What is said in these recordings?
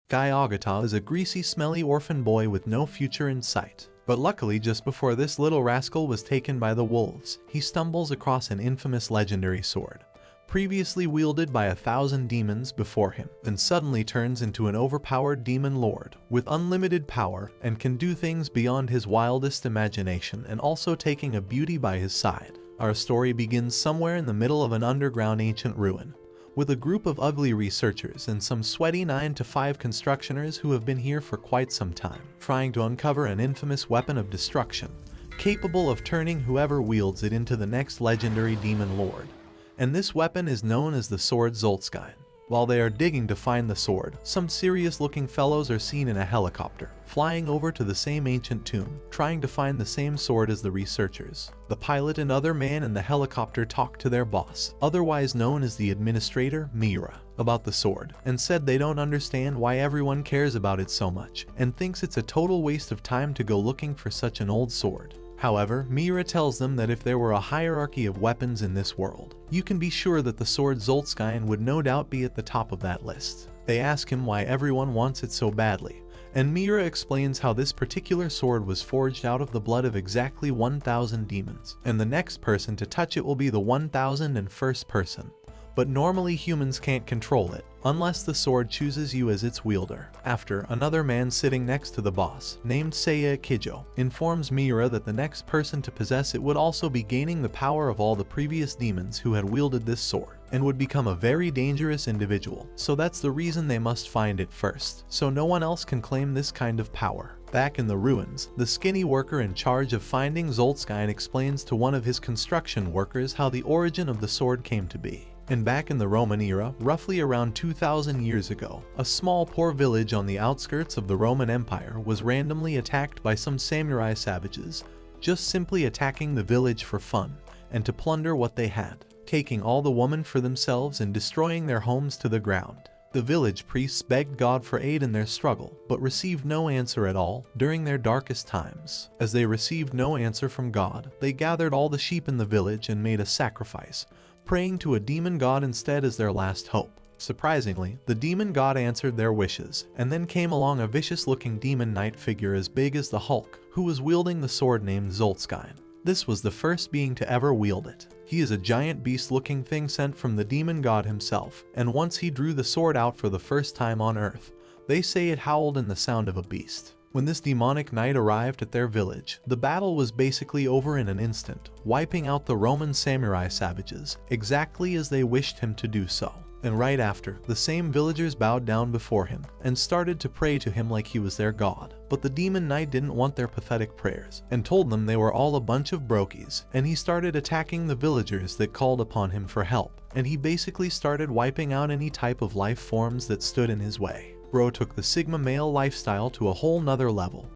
Guy Ogata is a greasy, smelly orphan boy with no future in sight. But luckily, just before this little rascal was taken by the wolves, he stumbles across an infamous legendary sword, previously wielded by 1,000 demons before him, and suddenly turns into an overpowered demon lord with unlimited power and can do things beyond his wildest imagination, and also taking a beauty by his side. Our story begins somewhere in the middle of an underground ancient ruin, with a group of ugly researchers and some sweaty 9-to-5 constructioners who have been here for quite some time, trying to uncover an infamous weapon of destruction, capable of turning whoever wields it into the next legendary demon lord. And this weapon is known as the sword Zoltskine. While they are digging to find the sword, some serious-looking fellows are seen in a helicopter, flying over to the same ancient tomb, trying to find the same sword as the researchers. The pilot and other man in the helicopter talk to their boss, otherwise known as the administrator, Mira, about the sword, and said they don't understand why everyone cares about it so much, and thinks it's a total waste of time to go looking for such an old sword. However, Mira tells them that if there were a hierarchy of weapons in this world, you can be sure that the sword Zoltskine would no doubt be at the top of that list. They ask him why everyone wants it so badly, and Mira explains how this particular sword was forged out of the blood of exactly 1,000 demons, and the next person to touch it will be the 1,001st person. But normally humans can't control it, unless the sword chooses you as its wielder. After, another man sitting next to the boss, named Seiya Kijo, informs Mira that the next person to possess it would also be gaining the power of all the previous demons who had wielded this sword, and would become a very dangerous individual, so that's the reason they must find it first, so no one else can claim this kind of power. Back in the ruins, the skinny worker in charge of finding Zoltskine explains to one of his construction workers how the origin of the sword came to be. And back in the Roman era, roughly around 2,000 years ago, a small poor village on the outskirts of the Roman Empire was randomly attacked by some samurai savages, just simply attacking the village for fun, and to plunder what they had, taking all the women for themselves and destroying their homes to the ground. The village priests begged God for aid in their struggle, but received no answer at all during their darkest times. As they received no answer from God, they gathered all the sheep in the village and made a sacrifice, praying to a demon god instead as their last hope. Surprisingly, the demon god answered their wishes, and then came along a vicious-looking demon knight figure as big as the Hulk, who was wielding the sword named Zoltskine. This was the first being to ever wield it. He is a giant beast-looking thing sent from the demon god himself, and once he drew the sword out for the first time on Earth, they say it howled in the sound of a beast. When this demonic knight arrived at their village, the battle was basically over in an instant, wiping out the Roman samurai savages, exactly as they wished him to do so. And right after, the same villagers bowed down before him, and started to pray to him like he was their god. But the demon knight didn't want their pathetic prayers, and told them they were all a bunch of brokies, and he started attacking the villagers that called upon him for help, and he basically started wiping out any type of life forms that stood in his way. Bro took the Sigma male lifestyle to a whole nother level.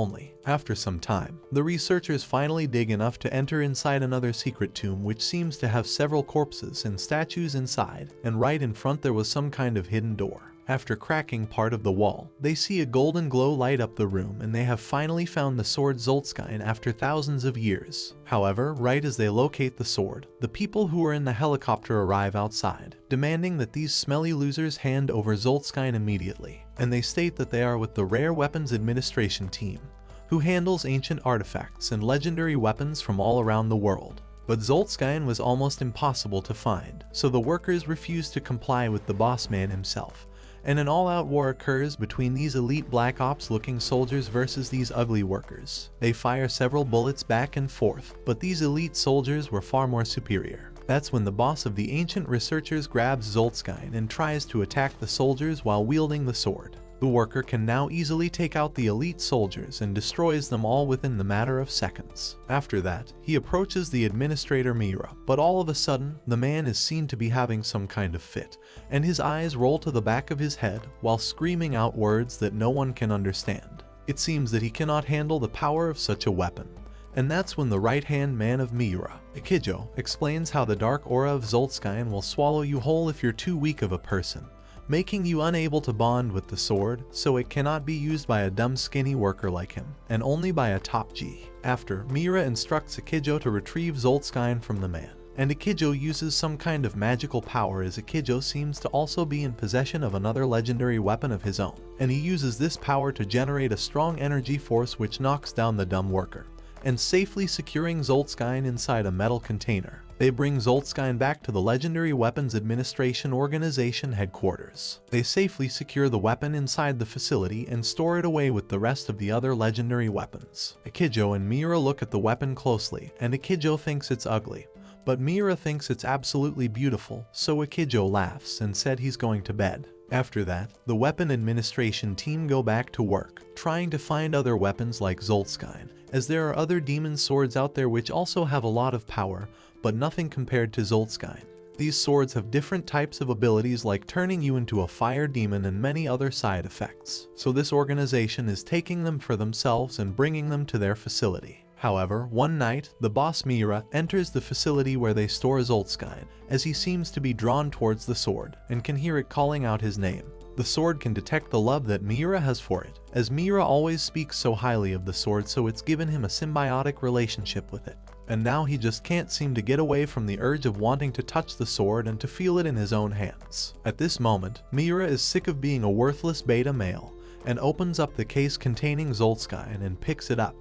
Only, after some time, the researchers finally dig enough to enter inside another secret tomb which seems to have several corpses and statues inside, and right in front there was some kind of hidden door. After cracking part of the wall, they see a golden glow light up the room, and they have finally found the sword Zoltskine after thousands of years. However, right as they locate the sword, the people who are in the helicopter arrive outside, demanding that these smelly losers hand over Zoltskine immediately, and they state that they are with the Rare Weapons Administration team, who handles ancient artifacts and legendary weapons from all around the world. But Zoltskine was almost impossible to find, so the workers refused to comply with the boss man himself, and an all-out war occurs between these elite Black Ops-looking soldiers versus these ugly workers. They fire several bullets back and forth, but these elite soldiers were far more superior. That's when the boss of the ancient researchers grabs Zoltskine and tries to attack the soldiers while wielding the sword. The worker can now easily take out the elite soldiers and destroys them all within the matter of seconds. After that, he approaches the administrator Mira, but all of a sudden, the man is seen to be having some kind of fit, and his eyes roll to the back of his head while screaming out words that no one can understand. It seems that he cannot handle the power of such a weapon. And that's when the right-hand man of Mira, Akijo, explains how the dark aura of Zoltskine will swallow you whole if you're too weak of a person, making you unable to bond with the sword, so it cannot be used by a dumb skinny worker like him, and only by a top G. After, Mira instructs Akijo to retrieve Zoltskine from the man, and Ikijo uses some kind of magical power, as Ikijo seems to also be in possession of another legendary weapon of his own, and he uses this power to generate a strong energy force which knocks down the dumb worker, and safely securing Zoltskine inside a metal container. They bring Zoltskine back to the Legendary Weapons Administration Organization headquarters. They safely secure the weapon inside the facility and store it away with the rest of the other legendary weapons. Ikijo and Miura look at the weapon closely, and Ikijo thinks it's ugly, but Miura thinks it's absolutely beautiful, so Ikijo laughs and said he's going to bed. After that, the weapon administration team go back to work, trying to find other weapons like Zoltskine, as there are other demon swords out there which also have a lot of power, but nothing compared to Zoltskine. These swords have different types of abilities like turning you into a fire demon and many other side effects, so this organization is taking them for themselves and bringing them to their facility. However, one night, the boss Miura enters the facility where they store Zoltskine, as he seems to be drawn towards the sword, and can hear it calling out his name. The sword can detect the love that Miura has for it, as Miura always speaks so highly of the sword, so it's given him a symbiotic relationship with it. And now he just can't seem to get away from the urge of wanting to touch the sword and to feel it in his own hands. At this moment, Miura is sick of being a worthless beta male, and opens up the case containing Zoltskine and picks it up,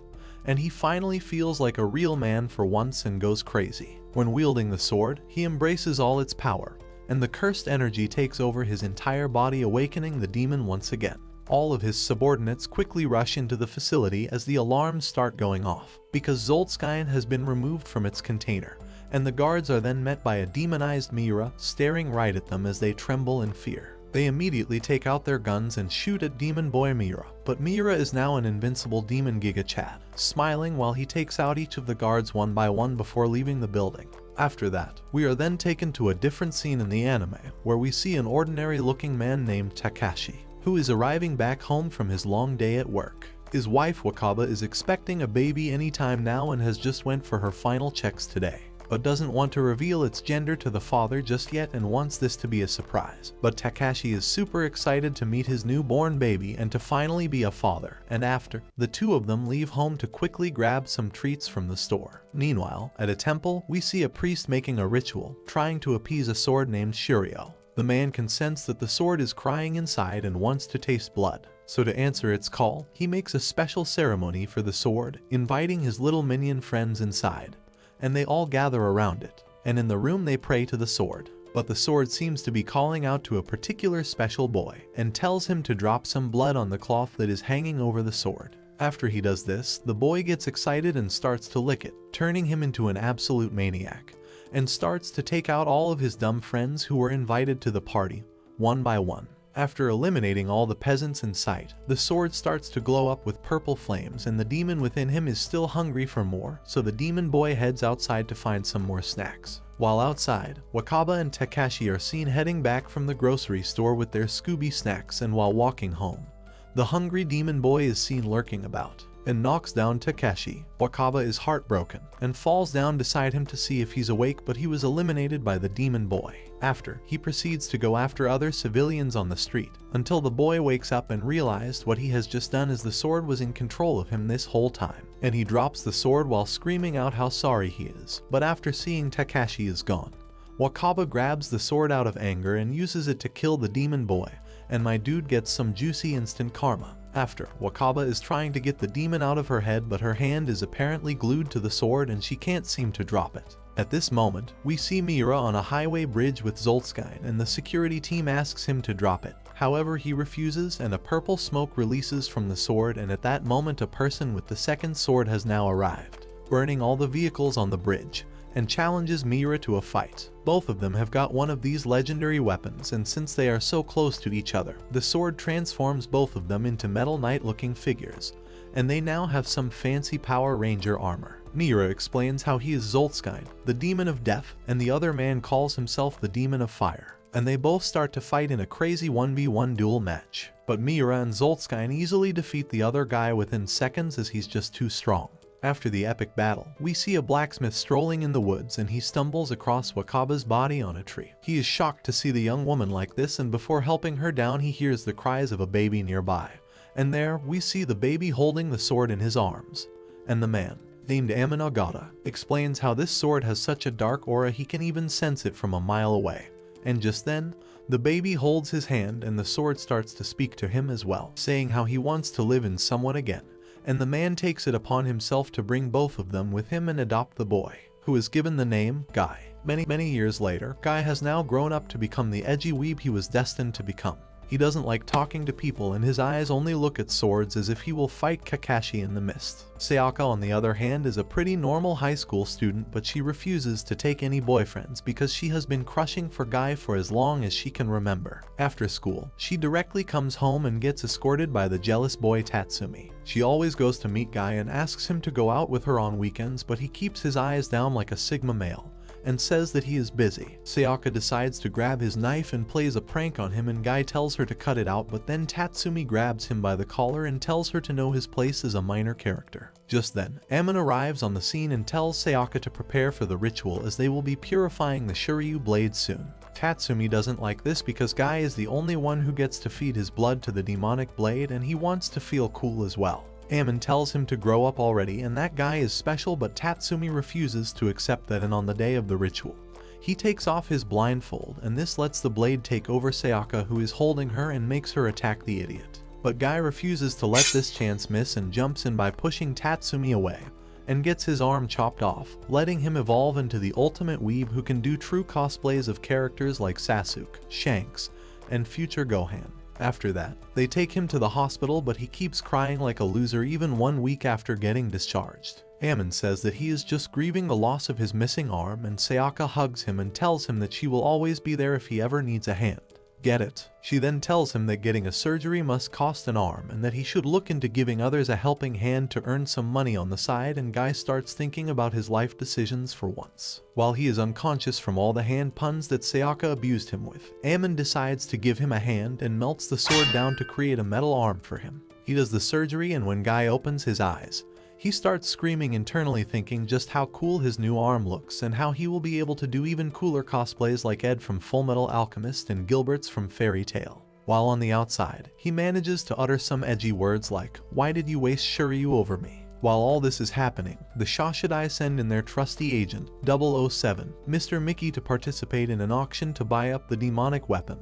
and he finally feels like a real man for once and goes crazy. When wielding the sword, he embraces all its power, and the cursed energy takes over his entire body, awakening the demon once again. All of his subordinates quickly rush into the facility as the alarms start going off, because Zoltskine has been removed from its container, and the guards are then met by a demonized Miura staring right at them as they tremble in fear. They immediately take out their guns and shoot at Demon Boy Miura, but Miura is now an invincible demon Giga Chad, smiling while he takes out each of the guards one by one before leaving the building. After that, we are then taken to a different scene in the anime, where we see an ordinary looking man named Takashi, who is arriving back home from his long day at work. His wife Wakaba is expecting a baby anytime now and has just went for her final checks today, but doesn't want to reveal its gender to the father just yet and wants this to be a surprise. But Takashi is super excited to meet his newborn baby and to finally be a father, and after, the two of them leave home to quickly grab some treats from the store. Meanwhile, at a temple, we see a priest making a ritual, trying to appease a sword named Shiryo. The man can sense that the sword is crying inside and wants to taste blood. So to answer its call, he makes a special ceremony for the sword, inviting his little minion friends inside, and they all gather around it, and in the room they pray to the sword. But the sword seems to be calling out to a particular special boy, and tells him to drop some blood on the cloth that is hanging over the sword. After he does this, the boy gets excited and starts to lick it, turning him into an absolute maniac, and starts to take out all of his dumb friends who were invited to the party, one by one. After eliminating all the peasants in sight, the sword starts to glow up with purple flames, and the demon within him is still hungry for more, so the demon boy heads outside to find some more snacks. While outside, Wakaba and Takashi are seen heading back from the grocery store with their Scooby snacks, and while walking home, the hungry demon boy is seen lurking about, and knocks down Takashi. Wakaba is heartbroken, and falls down beside him to see if he's awake, but he was eliminated by the demon boy. After, he proceeds to go after other civilians on the street, until the boy wakes up and realized what he has just done, as the sword was in control of him this whole time, and he drops the sword while screaming out how sorry he is. But after seeing Takashi is gone, Wakaba grabs the sword out of anger and uses it to kill the demon boy, and my dude gets some juicy instant karma. After, Wakaba is trying to get the demon out of her head, but her hand is apparently glued to the sword and she can't seem to drop it. At this moment, we see Miura on a highway bridge with Zoltskine, and the security team asks him to drop it. However, he refuses, and a purple smoke releases from the sword, and at that moment a person with the second sword has now arrived, burning all the vehicles on the bridge, and challenges Miura to a fight. Both of them have got one of these legendary weapons, and since they are so close to each other, the sword transforms both of them into Metal Knight looking figures, and they now have some fancy Power Ranger armor. Miura explains how he is Zoltskine, the demon of death, and the other man calls himself the demon of fire, and they both start to fight in a crazy 1v1 duel match. But Miura and Zoltskine easily defeat the other guy within seconds, as he's just too strong. After the epic battle, we see a blacksmith strolling in the woods, and he stumbles across Wakaba's body on a tree. He is shocked to see the young woman like this, and before helping her down he hears the cries of a baby nearby. And there, we see the baby holding the sword in his arms, and the man, named Amanagata, explains how this sword has such a dark aura he can even sense it from a mile away. And just then, the baby holds his hand and the sword starts to speak to him as well, saying how he wants to live in someone again, and the man takes it upon himself to bring both of them with him and adopt the boy, who is given the name Guy. Many years later, Guy has now grown up to become the edgy weeb he was destined to become. He doesn't like talking to people and his eyes only look at swords as if he will fight Kakashi in the mist. Sayaka, on the other hand, is a pretty normal high school student, but she refuses to take any boyfriends because she has been crushing for Guy for as long as she can remember. After school, she directly comes home and gets escorted by the jealous boy Tatsumi. She always goes to meet Guy and asks him to go out with her on weekends, but he keeps his eyes down like a Sigma male and says that he is busy. Sayaka decides to grab his knife and plays a prank on him, and Guy tells her to cut it out, but then Tatsumi grabs him by the collar and tells her to know his place as a minor character. Just then, Amon arrives on the scene and tells Sayaka to prepare for the ritual as they will be purifying the Shiryu blade soon. Tatsumi doesn't like this because Guy is the only one who gets to feed his blood to the demonic blade and he wants to feel cool as well. Amon tells him to grow up already and that Guy is special, but Tatsumi refuses to accept that, and on the day of the ritual, he takes off his blindfold and this lets the blade take over Sayaka, who is holding her, and makes her attack the idiot. But Guy refuses to let this chance miss and jumps in by pushing Tatsumi away and gets his arm chopped off, letting him evolve into the ultimate weeb who can do true cosplays of characters like Sasuke, Shanks, and future Gohan. After that, they take him to the hospital, but he keeps crying like a loser even 1 week after getting discharged. Amon says that he is just grieving the loss of his missing arm, and Sayaka hugs him and tells him that she will always be there if he ever needs a hand. Get it? She then tells him that getting a surgery must cost an arm and that he should look into giving others a helping hand to earn some money on the side, and Guy starts thinking about his life decisions for once. While he is unconscious from all the hand puns that Sayaka abused him with, Amon decides to give him a hand and melts the sword down to create a metal arm for him. He does the surgery, and when Guy opens his eyes, he starts screaming internally, thinking just how cool his new arm looks and how he will be able to do even cooler cosplays like Ed from Fullmetal Alchemist and Gilbert's from Fairy Tail. While on the outside, he manages to utter some edgy words like, "Why did you waste Shiryu over me?" While all this is happening, the Shashidai send in their trusty agent, 007, Mr. Mickey, to participate in an auction to buy up the demonic weapon,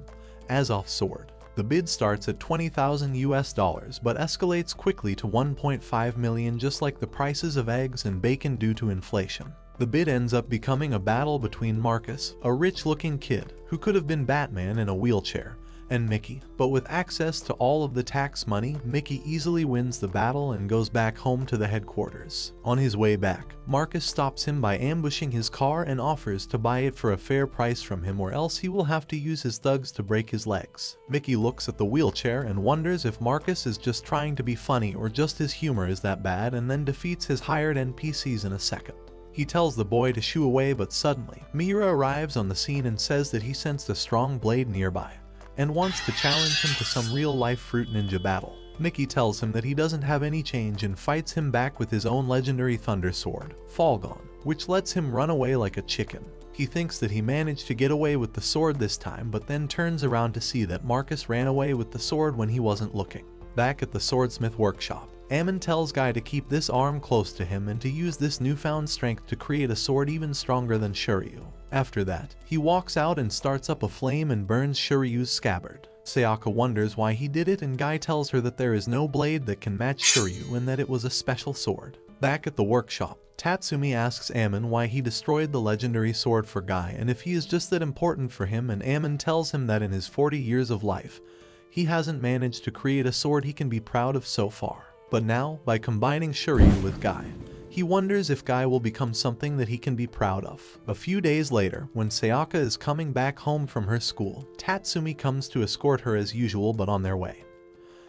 Azoth's sword. The bid starts at $20,000 but escalates quickly to $1.5 million, just like the prices of eggs and bacon due to inflation. The bid ends up becoming a battle between Marcus, a rich-looking kid who could have been Batman in a wheelchair, and Mickey, but with access to all of the tax money, Mickey easily wins the battle and goes back home to the headquarters. On his way back, Marcus stops him by ambushing his car and offers to buy it for a fair price from him, or else he will have to use his thugs to break his legs. Mickey looks at the wheelchair and wonders if Marcus is just trying to be funny or just his humor is that bad, and then defeats his hired NPCs in a second. He tells the boy to shoo away, but suddenly, Mira arrives on the scene and says that he sensed a strong blade nearby and wants to challenge him to some real-life Fruit Ninja battle. Mickey tells him that he doesn't have any change and fights him back with his own legendary thunder sword, Falgon, which lets him run away like a chicken. He thinks that he managed to get away with the sword this time, but then turns around to see that Marcus ran away with the sword when he wasn't looking. Back at the swordsmith workshop, Amon tells Guy to keep this arm close to him and to use this newfound strength to create a sword even stronger than Shiryu. After that, he walks out and starts up a flame and burns Shiryu's scabbard. Sayaka wonders why he did it, and Guy tells her that there is no blade that can match Shiryu and that it was a special sword. Back at the workshop, Tatsumi asks Amon why he destroyed the legendary sword for Guy and if he is just that important for him, and Amon tells him that in his 40 years of life, he hasn't managed to create a sword he can be proud of so far. But now, by combining Shiryu with Guy, he wonders if Guy will become something that he can be proud of. A few days later, when Sayaka is coming back home from her school, Tatsumi comes to escort her as usual, but on their way,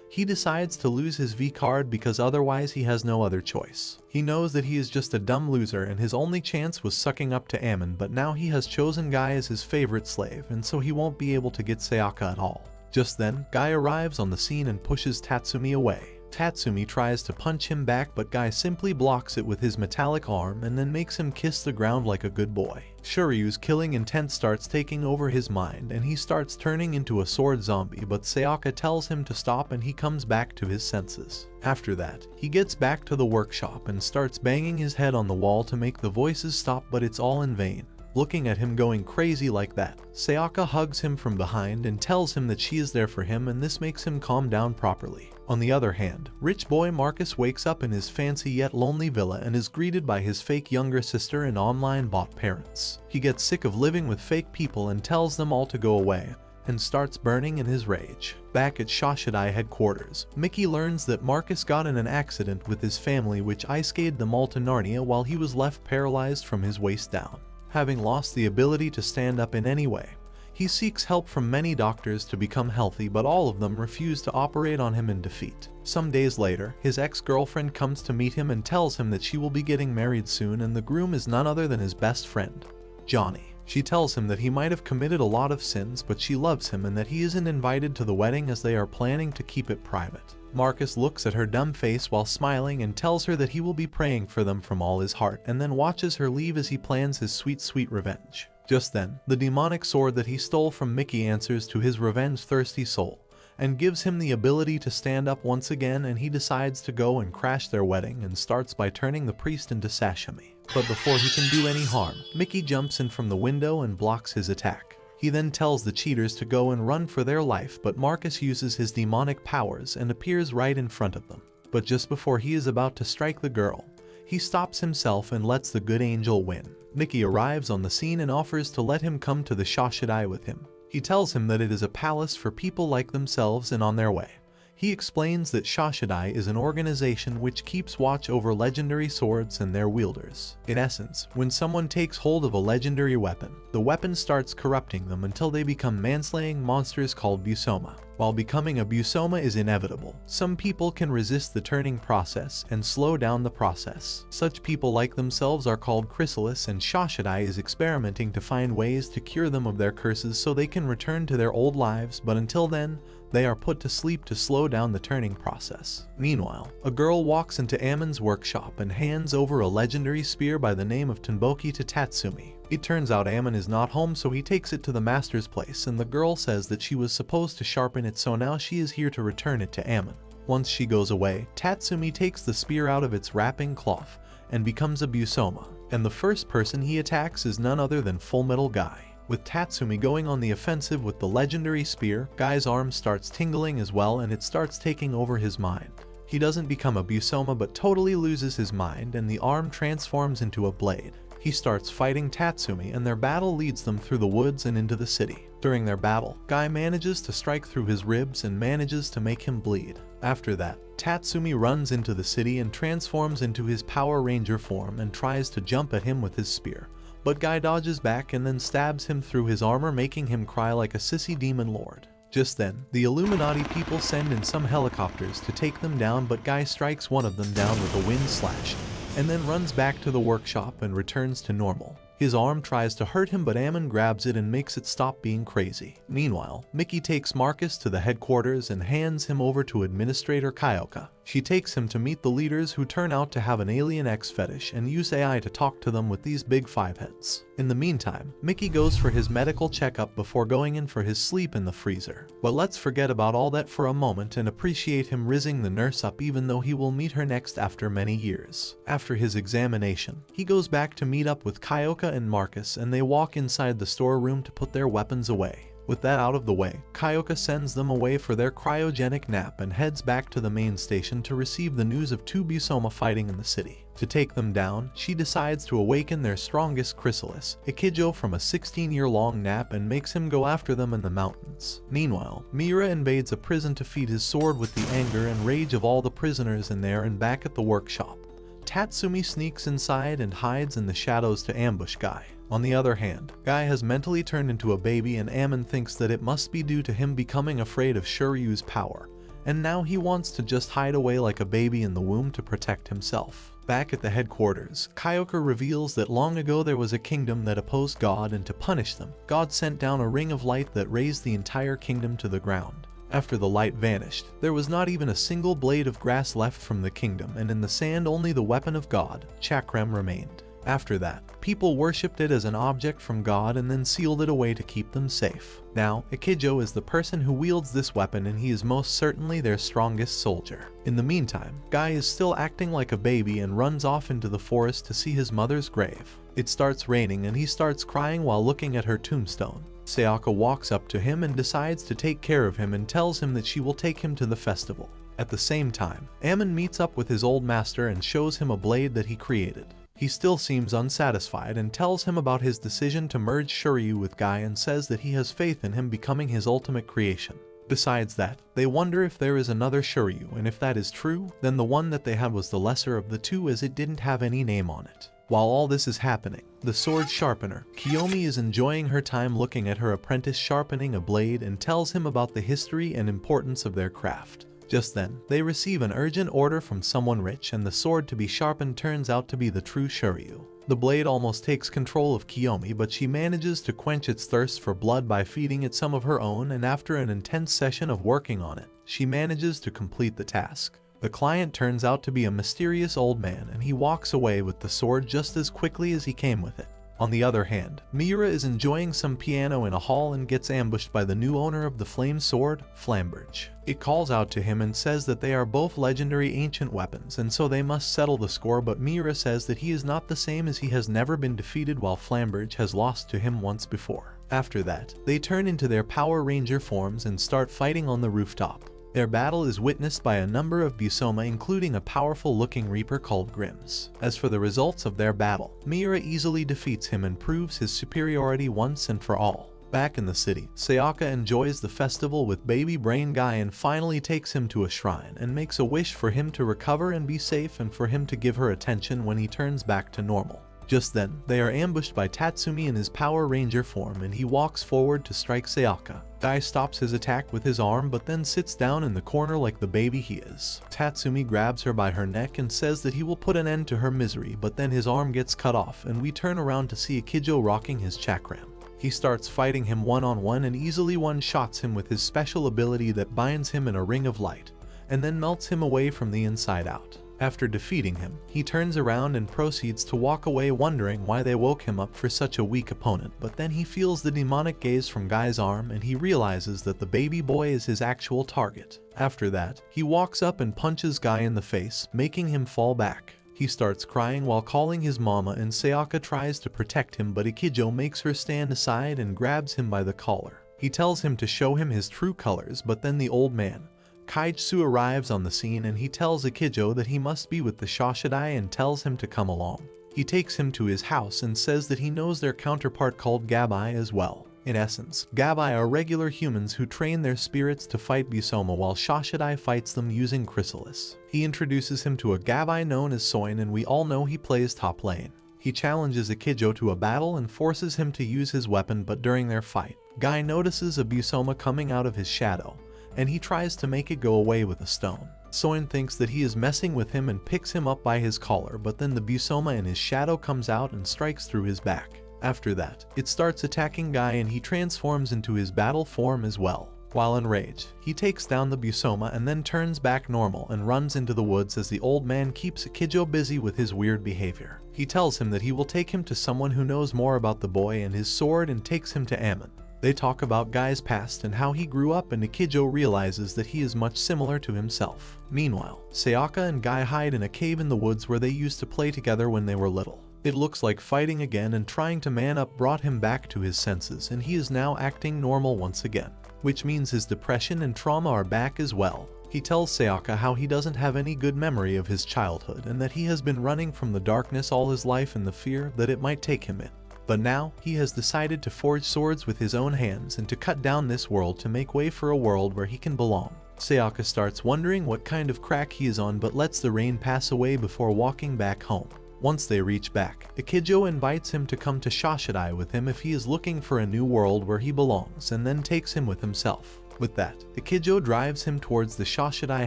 he decides to lose his V card because otherwise he has no other choice. He knows that he is just a dumb loser and his only chance was sucking up to Amon, but now he has chosen Guy as his favorite slave, and so he won't be able to get Sayaka at all. Just then, Guy arrives on the scene and pushes Tatsumi away. Tatsumi tries to punch him back, but Guy simply blocks it with his metallic arm and then makes him kiss the ground like a good boy. Shoryu's killing intent starts taking over his mind and he starts turning into a sword zombie, but Sayaka tells him to stop and he comes back to his senses. After that, he gets back to the workshop and starts banging his head on the wall to make the voices stop, but it's all in vain. Looking at him going crazy like that, Sayaka hugs him from behind and tells him that she is there for him, and this makes him calm down properly. On the other hand, rich boy Marcus wakes up in his fancy yet lonely villa and is greeted by his fake younger sister and online bot parents. He gets sick of living with fake people and tells them all to go away, and starts burning in his rage. Back at Shoshidai headquarters, Mickey learns that Marcus got in an accident with his family which ice-skated them all to Narnia while he was left paralyzed from his waist down. Having lost the ability to stand up in any way, he seeks help from many doctors to become healthy, but all of them refuse to operate on him in defeat. Some days later, his ex-girlfriend comes to meet him and tells him that she will be getting married soon, and the groom is none other than his best friend, Johnny. She tells him that he might have committed a lot of sins, but she loves him and that he isn't invited to the wedding as they are planning to keep it private. Marcus looks at her dumb face while smiling and tells her that he will be praying for them from all his heart, and then watches her leave as he plans his sweet revenge. Just then, the demonic sword that he stole from Mickey answers to his revenge-thirsty soul, and gives him the ability to stand up once again, and he decides to go and crash their wedding and starts by turning the priest into sashimi. But before he can do any harm, Mickey jumps in from the window and blocks his attack. He then tells the cheaters to go and run for their life, but Marcus uses his demonic powers and appears right in front of them. But just before he is about to strike the girl, he stops himself and lets the good angel win. Mickey arrives on the scene and offers to let him come to the Shoshidai with him. He tells him that it is a palace for people like themselves and on their way. He explains that Shoshidai is an organization which keeps watch over legendary swords and their wielders. In essence, when someone takes hold of a legendary weapon, the weapon starts corrupting them until they become manslaying monsters called Busoma. While becoming a Busoma is inevitable, some people can resist the turning process and slow down the process. Such people like themselves are called Chrysalis, and Shoshidai is experimenting to find ways to cure them of their curses so they can return to their old lives, but until then, they are put to sleep to slow down the turning process. Meanwhile, a girl walks into Ammon's workshop and hands over a legendary spear by the name of Tenboki to Tatsumi. It turns out Ammon is not home, so he takes it to the master's place, and the girl says that she was supposed to sharpen it, so now she is here to return it to Ammon. Once she goes away, Tatsumi takes the spear out of its wrapping cloth and becomes a Busoma, and the first person he attacks is none other than Full Metal Guy. With Tatsumi going on the offensive with the legendary spear, Guy's arm starts tingling as well, and it starts taking over his mind. He doesn't become a Busoma but totally loses his mind, and the arm transforms into a blade. He starts fighting Tatsumi, and their battle leads them through the woods and into the city. During their battle, Guy manages to strike through his ribs and manages to make him bleed. After that, Tatsumi runs into the city and transforms into his Power Ranger form and tries to jump at him with his spear. But Guy dodges back and then stabs him through his armor, making him cry like a sissy demon lord. Just then, the Illuminati people send in some helicopters to take them down, but Guy strikes one of them down with a wind slash, and then runs back to the workshop and returns to normal. His arm tries to hurt him, but Ammon grabs it and makes it stop being crazy. Meanwhile, Mickey takes Marcus to the headquarters and hands him over to Administrator Kyoka. She takes him to meet the leaders, who turn out to have an alien X fetish and use AI to talk to them with these big 5 heads. In the meantime, Mickey goes for his medical checkup before going in for his sleep in the freezer. But let's forget about all that for a moment and appreciate him rizzing the nurse up, even though he will meet her next after many years. After his examination, he goes back to meet up with Kyoka and Marcus, and they walk inside the storeroom to put their weapons away. With that out of the way, Kyoka sends them away for their cryogenic nap and heads back to the main station to receive the news of 2 Busoma fighting in the city. To take them down, she decides to awaken their strongest Chrysalis, Ikijo, from a 16-year-long nap and makes him go after them in the mountains. Meanwhile, Miura invades a prison to feed his sword with the anger and rage of all the prisoners in there, and back at the workshop, Tatsumi sneaks inside and hides in the shadows to ambush Guy. On the other hand, Guy has mentally turned into a baby, and Ammon thinks that it must be due to him becoming afraid of Shoryu's power, and now he wants to just hide away like a baby in the womb to protect himself. Back at the headquarters, Kyoka reveals that long ago there was a kingdom that opposed God, and to punish them, God sent down a ring of light that raised the entire kingdom to the ground. After the light vanished, there was not even a single blade of grass left from the kingdom, and in the sand only the weapon of God, chakram, remained. After that, people worshipped it as an object from God and then sealed it away to keep them safe. Now, Ikijo is the person who wields this weapon, and he is most certainly their strongest soldier. In the meantime, Guy is still acting like a baby and runs off into the forest to see his mother's grave. It starts raining and he starts crying while looking at her tombstone. Sayaka walks up to him and decides to take care of him and tells him that she will take him to the festival. At the same time, Ammon meets up with his old master and shows him a blade that he created. He still seems unsatisfied and tells him about his decision to merge Shiryu with Guy and says that he has faith in him becoming his ultimate creation. Besides that, they wonder if there is another Shiryu, and if that is true, then the one that they had was the lesser of the two as it didn't have any name on it. While all this is happening, the sword sharpener, Kiyomi, is enjoying her time looking at her apprentice sharpening a blade and tells him about the history and importance of their craft. Just then, they receive an urgent order from someone rich, and the sword to be sharpened turns out to be the true Shiryu. The blade almost takes control of Kiyomi, but she manages to quench its thirst for blood by feeding it some of her own, and after an intense session of working on it, she manages to complete the task. The client turns out to be a mysterious old man, and he walks away with the sword just as quickly as he came with it. On the other hand, Miura is enjoying some piano in a hall and gets ambushed by the new owner of the flame sword, Flamberge. It calls out to him and says that they are both legendary ancient weapons, and so they must settle the score, but Miura says that he is not the same as he has never been defeated while Flamberge has lost to him once before. After that, they turn into their Power Ranger forms and start fighting on the rooftop. Their battle is witnessed by a number of Busoma, including a powerful-looking Reaper called Grims. As for the results of their battle, Miura easily defeats him and proves his superiority once and for all. Back in the city, Sayaka enjoys the festival with baby brain Guy and finally takes him to a shrine and makes a wish for him to recover and be safe and for him to give her attention when he turns back to normal. Just then, they are ambushed by Tatsumi in his Power Ranger form, and he walks forward to strike Sayaka. Guy stops his attack with his arm but then sits down in the corner like the baby he is. Tatsumi grabs her by her neck and says that he will put an end to her misery, but then his arm gets cut off and we turn around to see Ikijo rocking his chakram. He starts fighting him one-on-one and easily one-shots him with his special ability that binds him in a ring of light, and then melts him away from the inside out. After defeating him, he turns around and proceeds to walk away, wondering why they woke him up for such a weak opponent, but then he feels the demonic gaze from Guy's arm and he realizes that the baby boy is his actual target. After that, he walks up and punches Guy in the face, making him fall back. He starts crying while calling his mama, and Sayaka tries to protect him, but Ikijo makes her stand aside and grabs him by the collar. He tells him to show him his true colors, but then the old man, Kaijitsu, arrives on the scene and he tells Ikijo that he must be with the Shashidai and tells him to come along. He takes him to his house and says that he knows their counterpart called Gabai as well. In essence, Gabai are regular humans who train their spirits to fight Busoma while Shashidai fights them using Chrysalis. He introduces him to a Gabai known as Soin, and we all know he plays top lane. He challenges Ikijo to a battle and forces him to use his weapon, but during their fight, Guy notices a Busoma coming out of his shadow, and he tries to make it go away with a stone. Soin thinks that he is messing with him and picks him up by his collar, but then the Busoma in his shadow comes out and strikes through his back. After that, it starts attacking Guy and he transforms into his battle form as well. While enraged, he takes down the Busoma and then turns back normal and runs into the woods as the old man keeps Ikijo busy with his weird behavior. He tells him that he will take him to someone who knows more about the boy and his sword and takes him to Ammon. They talk about Guy's past and how he grew up, and Ikijo realizes that he is much similar to himself. Meanwhile, Sayaka and Guy hide in a cave in the woods where they used to play together when they were little. It looks like fighting again and trying to man up brought him back to his senses, and he is now acting normal once again, which means his depression and trauma are back as well. He tells Sayaka how he doesn't have any good memory of his childhood and that he has been running from the darkness all his life in the fear that it might take him in. But now, he has decided to forge swords with his own hands and to cut down this world to make way for a world where he can belong. Sayaka starts wondering what kind of crack he is on, but lets the rain pass away before walking back home. Once they reach back, Ikijo invites him to come to Shashidai with him if he is looking for a new world where he belongs, and then takes him with himself. With that, Ikijo drives him towards the Shashidai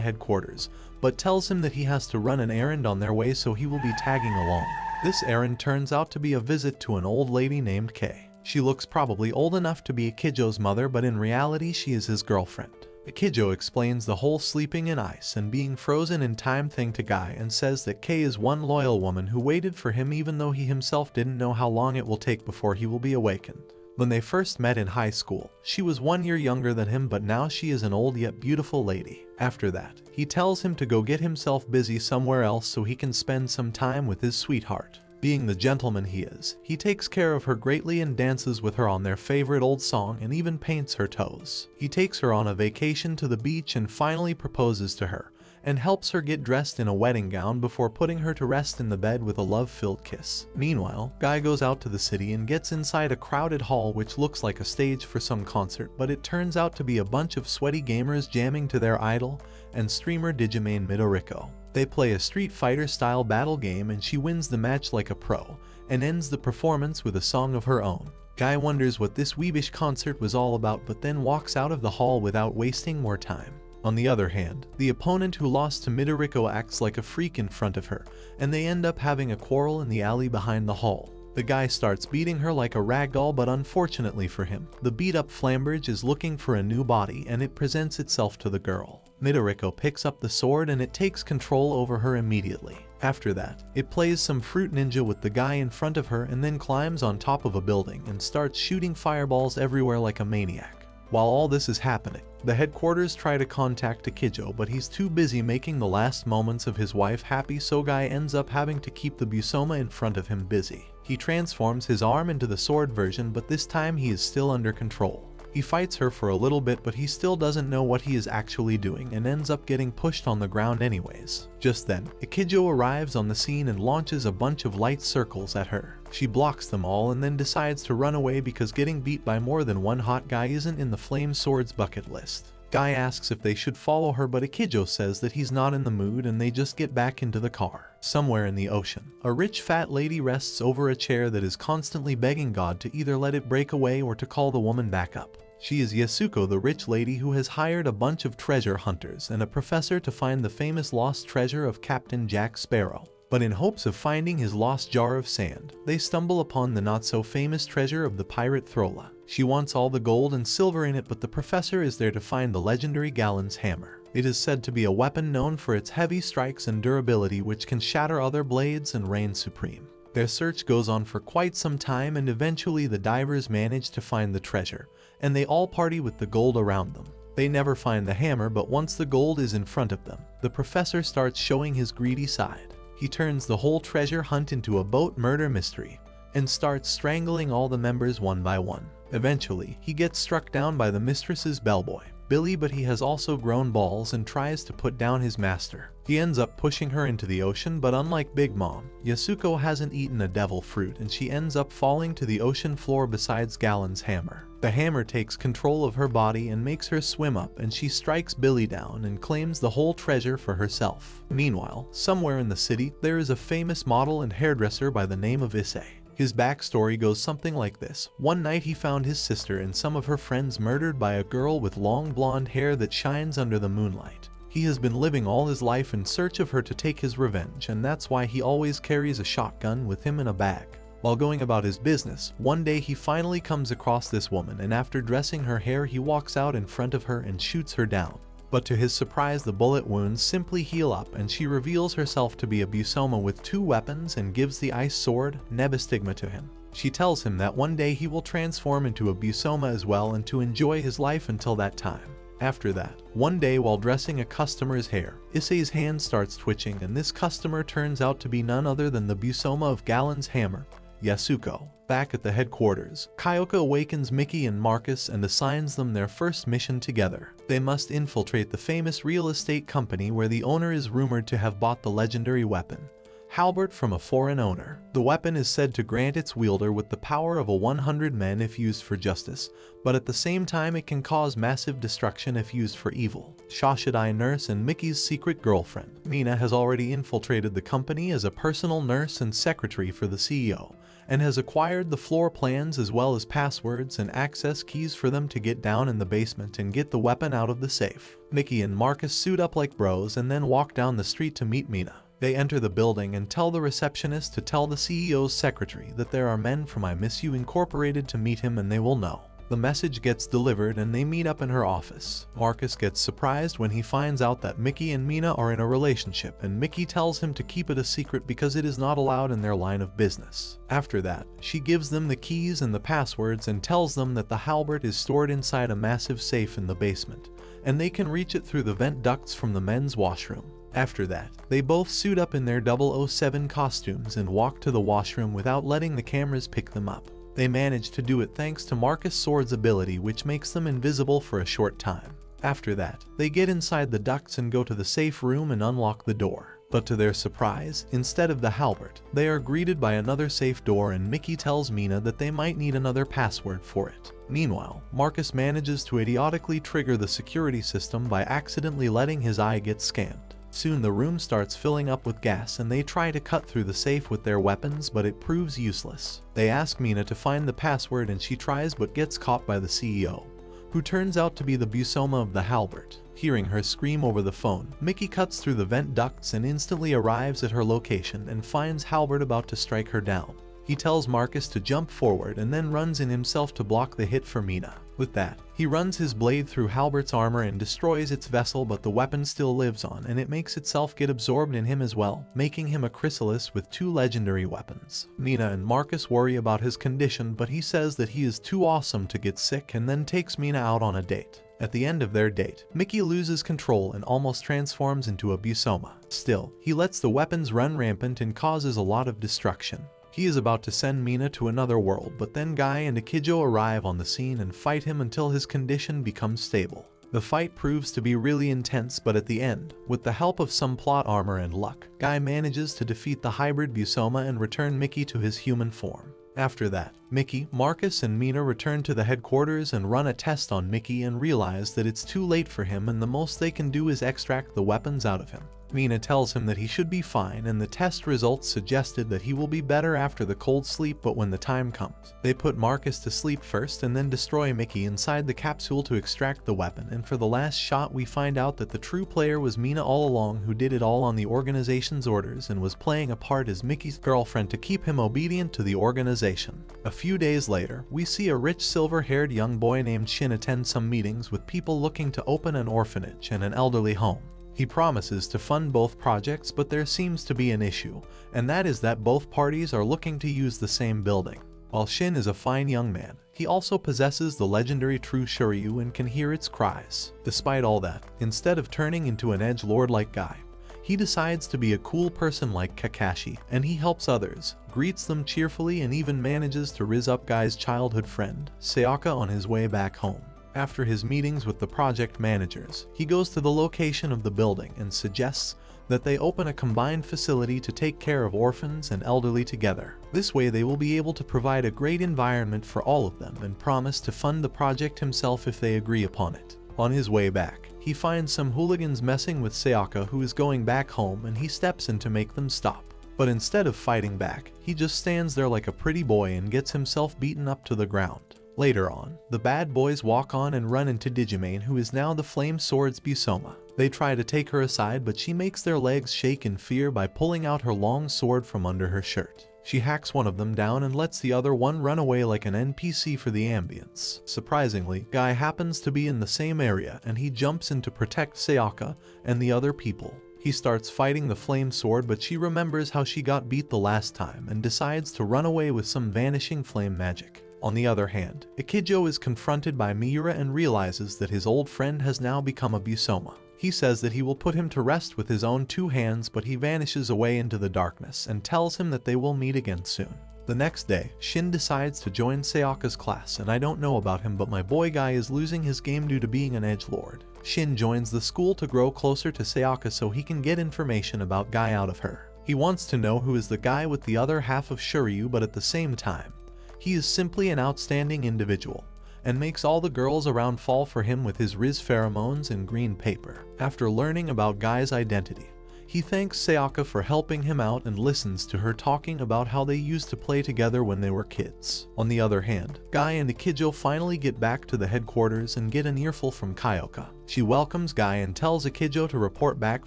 headquarters, but tells him that he has to run an errand on their way, so he will be tagging along. This errand turns out to be a visit to an old lady named Kei. She looks probably old enough to be Ikijo's mother, but in reality she is his girlfriend. Akijo explains the whole sleeping in ice and being frozen in time thing to Guy and says that Kei is one loyal woman who waited for him even though he himself didn't know how long it will take before he will be awakened. When they first met in high school, she was 1 year younger than him, but now she is an old yet beautiful lady. After that, he tells him to go get himself busy somewhere else so he can spend some time with his sweetheart. Being the gentleman he is, he takes care of her greatly and dances with her on their favorite old song and even paints her toes. He takes her on a vacation to the beach and finally proposes to her, and helps her get dressed in a wedding gown before putting her to rest in the bed with a love-filled kiss. Meanwhile, Guy goes out to the city and gets inside a crowded hall which looks like a stage for some concert, but it turns out to be a bunch of sweaty gamers jamming to their idol and streamer Digimon Midoriko. They play a Street Fighter style battle game and she wins the match like a pro, and ends the performance with a song of her own. Guy wonders what this weebish concert was all about, but then walks out of the hall without wasting more time. On the other hand, the opponent who lost to Midoriko acts like a freak in front of her, and they end up having a quarrel in the alley behind the hall. The guy starts beating her like a ragdoll, but unfortunately for him, the beat-up Flamberge is looking for a new body and it presents itself to the girl. Midoriko picks up the sword and it takes control over her immediately. After that, it plays some Fruit Ninja with the guy in front of her and then climbs on top of a building and starts shooting fireballs everywhere like a maniac. While all this is happening, the headquarters try to contact Akijo, but he's too busy making the last moments of his wife happy, so Guy ends up having to keep the Busoma in front of him busy. He transforms his arm into the sword version, but this time he is still under control. He fights her for a little bit, but he still doesn't know what he is actually doing and ends up getting pushed on the ground anyways. Just then, Akijo arrives on the scene and launches a bunch of light circles at her. She blocks them all and then decides to run away because getting beat by more than one hot guy isn't in the Flame Sword's bucket list. Guy asks if they should follow her, but Akijo says that he's not in the mood and they just get back into the car. Somewhere in the ocean, a rich fat lady rests over a chair that is constantly begging God to either let it break away or to call the woman back up. She is Yasuko, the rich lady who has hired a bunch of treasure hunters and a professor to find the famous lost treasure of Captain Jack Sparrow. But in hopes of finding his lost jar of sand, they stumble upon the not-so-famous treasure of the pirate Throla. She wants all the gold and silver in it, but the professor is there to find the legendary Galen's hammer. It is said to be a weapon known for its heavy strikes and durability, which can shatter other blades and reign supreme. Their search goes on for quite some time, and eventually the divers manage to find the treasure, and they all party with the gold around them. They never find the hammer, but once the gold is in front of them, the professor starts showing his greedy side. He turns the whole treasure hunt into a boat murder mystery, and starts strangling all the members one by one. Eventually, he gets struck down by the mistress's bellboy, Billy, but he has also grown balls and tries to put down his master. He ends up pushing her into the ocean, but unlike Big Mom, Yasuko hasn't eaten a devil fruit and she ends up falling to the ocean floor besides Galen's hammer. The hammer takes control of her body and makes her swim up, and she strikes Billy down and claims the whole treasure for herself. Meanwhile, somewhere in the city, there is a famous model and hairdresser by the name of Issei. His backstory goes something like this. One night he found his sister and some of her friends murdered by a girl with long blonde hair that shines under the moonlight. He has been living all his life in search of her to take his revenge, and that's why he always carries a shotgun with him in a bag. While going about his business, one day he finally comes across this woman, and after dressing her hair he walks out in front of her and shoots her down. But to his surprise, the bullet wounds simply heal up and she reveals herself to be a Busoma with 2 weapons and gives the ice sword, Nebastigma, to him. She tells him that one day he will transform into a Busoma as well and to enjoy his life until that time. After that, one day while dressing a customer's hair, Issei's hand starts twitching, and this customer turns out to be none other than the Busoma of Galen's hammer, Yasuko. Back at the headquarters, Kyoka awakens Mickey and Marcus and assigns them their first mission together. They must infiltrate the famous real estate company where the owner is rumored to have bought the legendary weapon, Halbert, from a foreign owner. The weapon is said to grant its wielder with the power of 100 men if used for justice, but at the same time it can cause massive destruction if used for evil. Shashidai nurse and Mickey's secret girlfriend, Mina, has already infiltrated the company as a personal nurse and secretary for the CEO, and has acquired the floor plans as well as passwords and access keys for them to get down in the basement and get the weapon out of the safe. Mickey and Marcus suit up like bros and then walk down the street to meet Mina. They enter the building and tell the receptionist to tell the CEO's secretary that there are men from I Miss You Incorporated to meet him and they will know. The message gets delivered and they meet up in her office. Marcus gets surprised when he finds out that Mickey and Mina are in a relationship, and Mickey tells him to keep it a secret because it is not allowed in their line of business. After that, she gives them the keys and the passwords and tells them that the halberd is stored inside a massive safe in the basement, and they can reach it through the vent ducts from the men's washroom. After that, they both suit up in their 007 costumes and walk to the washroom without letting the cameras pick them up. They manage to do it thanks to Marcus Sword's ability, which makes them invisible for a short time. After that, they get inside the ducts and go to the safe room and unlock the door. But to their surprise, instead of the halberd, they are greeted by another safe door, and Mickey tells Mina that they might need another password for it. Meanwhile, Marcus manages to idiotically trigger the security system by accidentally letting his eye get scanned. Soon the room starts filling up with gas and they try to cut through the safe with their weapons, but it proves useless. They ask Mina to find the password and she tries but gets caught by the CEO, who turns out to be the Busoma of the halberd. Hearing her scream over the phone, Mickey cuts through the vent ducts and instantly arrives at her location and finds Halberd about to strike her down. He tells Marcus to jump forward and then runs in himself to block the hit for Mina. With that, he runs his blade through Halbert's armor and destroys its vessel, but the weapon still lives on and it makes itself get absorbed in him as well, making him a chrysalis with 2 legendary weapons. Mina and Marcus worry about his condition, but he says that he is too awesome to get sick and then takes Mina out on a date. At the end of their date, Mickey loses control and almost transforms into a Busoma. Still, he lets the weapons run rampant and causes a lot of destruction. He is about to send Mina to another world, but then Guy and Akijo arrive on the scene and fight him until his condition becomes stable. The fight proves to be really intense, but at the end, with the help of some plot armor and luck, Guy manages to defeat the hybrid Busoma and return Mickey to his human form. After that, Mickey, Marcus, and Mina return to the headquarters and run a test on Mickey and realize that it's too late for him and the most they can do is extract the weapons out of him. Mina tells him that he should be fine and the test results suggested that he will be better after the cold sleep, but when the time comes, they put Marcus to sleep first and then destroy Mickey inside the capsule to extract the weapon, and for the last shot we find out that the true player was Mina all along, who did it all on the organization's orders and was playing a part as Mickey's girlfriend to keep him obedient to the organization. A few days later, we see a rich silver-haired young boy named Shin attend some meetings with people looking to open an orphanage and an elderly home. He promises to fund both projects, but there seems to be an issue, and that is that both parties are looking to use the same building. While Shin is a fine young man, he also possesses the legendary true Shiryu and can hear its cries. Despite all that, instead of turning into an edgelord like Guy, he decides to be a cool person like Kakashi, and he helps others, greets them cheerfully, and even manages to riz up Guy's childhood friend, Sayaka, on his way back home. After his meetings with the project managers, he goes to the location of the building and suggests that they open a combined facility to take care of orphans and elderly together. This way they will be able to provide a great environment for all of them, and promise to fund the project himself if they agree upon it. On his way back, he finds some hooligans messing with Sayaka, who is going back home, and he steps in to make them stop. But instead of fighting back, he just stands there like a pretty boy and gets himself beaten up to the ground. Later on, the bad boys walk on and run into Digimane, who is now the Flame Sword's Busoma. They try to take her aside, but she makes their legs shake in fear by pulling out her long sword from under her shirt. She hacks one of them down and lets the other one run away like an NPC for the ambience. Surprisingly, Guy happens to be in the same area and he jumps in to protect Sayaka and the other people. He starts fighting the Flame Sword, but she remembers how she got beat the last time and decides to run away with some vanishing flame magic. On the other hand, Akijo is confronted by Miura and realizes that his old friend has now become a Busoma. He says that he will put him to rest with his own 2 hands, but he vanishes away into the darkness and tells him that they will meet again soon. The next day, Shin decides to join Sayaka's class, and I don't know about him, but my boy Guy is losing his game due to being an edgelord. Shin joins the school to grow closer to Sayaka so he can get information about Guy out of her. He wants to know who is the guy with the other half of Shiryu, but at the same time, he is simply an outstanding individual, and makes all the girls around fall for him with his Riz pheromones and green paper. After learning about Guy's identity, he thanks Sayaka for helping him out and listens to her talking about how they used to play together when they were kids. On the other hand, Guy and Akijo finally get back to the headquarters and get an earful from Kyoka. She welcomes Guy and tells Akijo to report back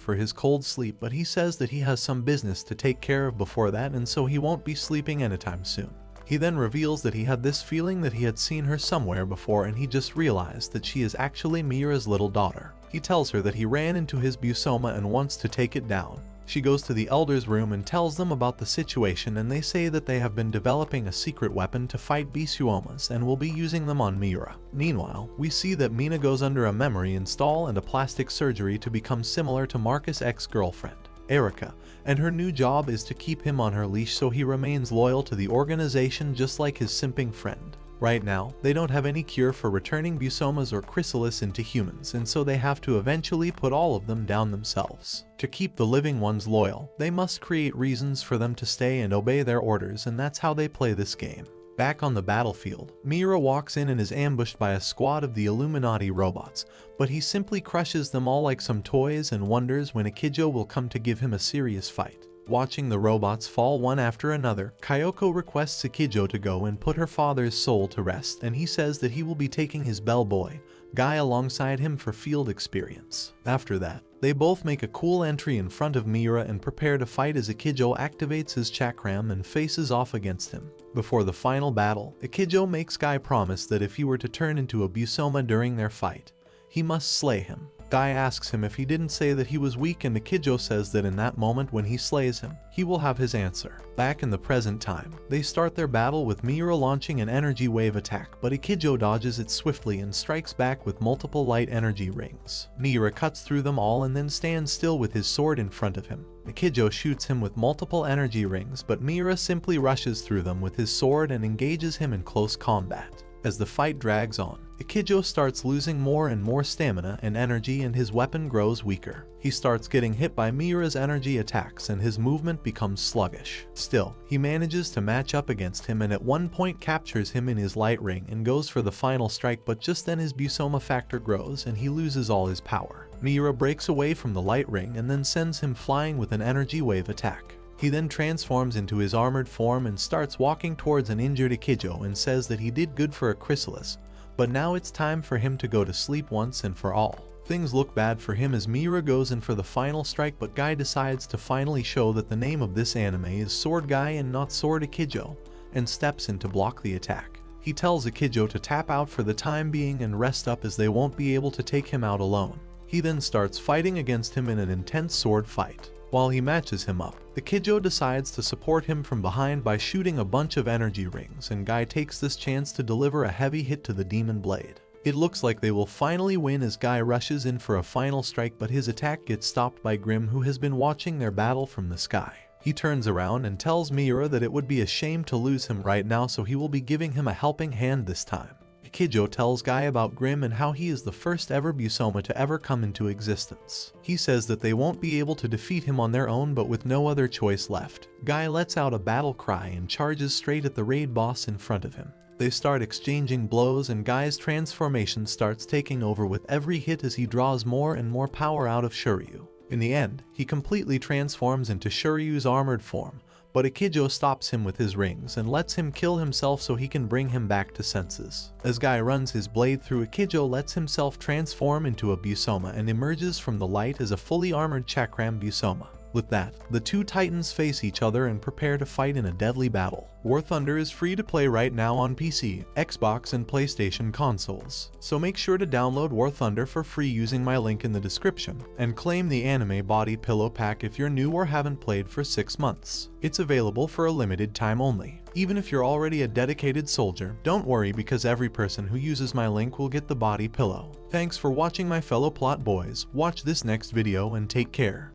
for his cold sleep, but he says that he has some business to take care of before that, and so he won't be sleeping anytime soon. He then reveals that he had this feeling that he had seen her somewhere before, and he just realized that she is actually Mira's little daughter. He tells her that he ran into his Busoma and wants to take it down. She goes to the elders' room and tells them about the situation, and they say that they have been developing a secret weapon to fight Busomas and will be using them on Mira. Meanwhile, we see that Mina goes under a memory install and a plastic surgery to become similar to Marcus' ex-girlfriend, Erica, and her new job is to keep him on her leash so he remains loyal to the organization just like his simping friend. Right now, they don't have any cure for returning Busomas or Chrysalis into humans, and so they have to eventually put all of them down themselves. To keep the living ones loyal, they must create reasons for them to stay and obey their orders, and that's how they play this game. Back on the battlefield, Mira walks in and is ambushed by a squad of the Illuminati robots, but he simply crushes them all like some toys and wonders when Akijo will come to give him a serious fight. Watching the robots fall one after another, Kyoko requests Akijo to go and put her father's soul to rest, and he says that he will be taking his bellboy, Guy, alongside him for field experience. After that, they both make a cool entry in front of Mira and prepare to fight as Akijo activates his chakram and faces off against him. Before the final battle, Akijo makes Guy promise that if he were to turn into a Busoma during their fight, he must slay him. Guy asks him if he didn't say that he was weak, and Akijo says that in that moment when he slays him, he will have his answer. Back in the present time, they start their battle with Mira launching an energy wave attack, but Akijo dodges it swiftly and strikes back with multiple light energy rings. Mira cuts through them all and then stands still with his sword in front of him. Akijo shoots him with multiple energy rings, but Mira simply rushes through them with his sword and engages him in close combat. As the fight drags on, Akijo starts losing more and more stamina and energy, and his weapon grows weaker. He starts getting hit by Mira's energy attacks and his movement becomes sluggish. Still, he manages to match up against him and at one point captures him in his light ring and goes for the final strike, but just then his Busoma factor grows and he loses all his power. Mira breaks away from the light ring and then sends him flying with an energy wave attack. He then transforms into his armored form and starts walking towards an injured Akijo and says that he did good for a Chrysalis, but now it's time for him to go to sleep once and for all. Things look bad for him as Mira goes in for the final strike, but Guy decides to finally show that the name of this anime is Sword Guy and not Sword Akijo, and steps in to block the attack. He tells Akijo to tap out for the time being and rest up as they won't be able to take him out alone. He then starts fighting against him in an intense sword fight. While he matches him up, Akijo decides to support him from behind by shooting a bunch of energy rings, and Guy takes this chance to deliver a heavy hit to the demon blade. It looks like they will finally win as Guy rushes in for a final strike, but his attack gets stopped by Grim, who has been watching their battle from the sky. He turns around and tells Mira that it would be a shame to lose him right now, so he will be giving him a helping hand this time. Akijo tells Guy about Grim and how he is the first ever Busoma to ever come into existence. He says that they won't be able to defeat him on their own, but with no other choice left, Guy lets out a battle cry and charges straight at the raid boss in front of him. They start exchanging blows and Guy's transformation starts taking over with every hit as he draws more and more power out of Shuryu. In the end, he completely transforms into Shuryu's armored form, but Akijo stops him with his rings and lets him kill himself so he can bring him back to senses. As Guy runs his blade through, Akijo lets himself transform into a Busoma and emerges from the light as a fully armored Chakram Busoma. With that, the two titans face each other and prepare to fight in a deadly battle. War Thunder is free to play right now on PC, Xbox, and PlayStation consoles, so make sure to download War Thunder for free using my link in the description, and claim the anime body pillow pack if you're new or haven't played for 6 months. It's available for a limited time only. Even if you're already a dedicated soldier, don't worry, because every person who uses my link will get the body pillow. Thanks for watching, my fellow plot boys. Watch this next video and take care.